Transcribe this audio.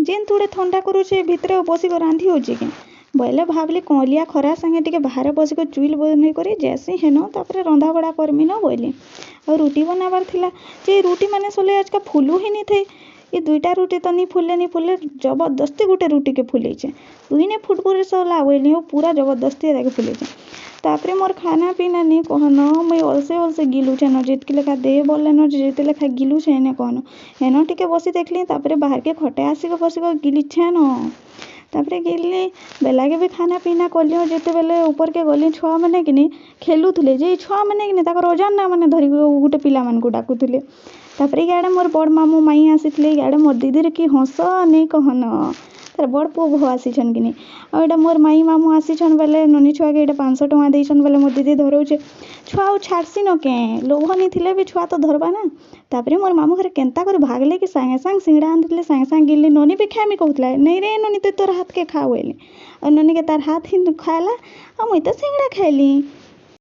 जेन थोड़े थंडा करूचे भितर बसिक रांधि होचे कि बोले भावली कलिया खरा संगे टिके बाहर बसिक चुइल बनै करी जैसी हेन तापर रंधा बड़ा करमी न बोली और रुटी बनाबार थिला जे रुटी माने सोले आज का फुलू ही नहीं थे ये दुईटा रुटी तो नहीं फुले जबरदस्ती गोटे रुटी के फुलेचे तुई ने फुटपुर सोला बोली पूरा जबरदस्ती फुलेचे तापर मोर खाना पीना नहीं कहन मुई अलसे गिलुचे न जितकी लेखा दे बोले न जिते लेखा गिलुचे ने कहन हेन टिके बसी देखली तापर बाहर के खटे आसिक बसिक गिलीछे न तापर गिली बेलागे भी खाना पीना कली जिते बेले ऊपर के गली छुआ मैंने कि खेलुले जे छुआ मैंने कि अजान ना मैंने धरिक गोटे पिला मानक डाकुले तापर इे मोर बड़ मामू माई आसी इे मोर दीदी कि हस नहीं कहन तार बड़ पु भो आसीछन कि आईटा मोर माई मामू आसीछन बेले ननी छुआ के 500 टଙ୍କା देछन बेले मोर दीदी धरोचे छुआ आउ छाड़सी न के लोभ नहीं थिले भी छुआ तो धरबा ना तापर मोर मामू घर केन्ता कर भागले कि सागे सांग सिंगड़ा आनते सागे सांग गिरली ननी भी खाएमी कहूला नहीं रे ननी तो तोर हाथ के खा बोले और ननी के तार हाथ ही खाला मुई तो सिंगड़ा खाइली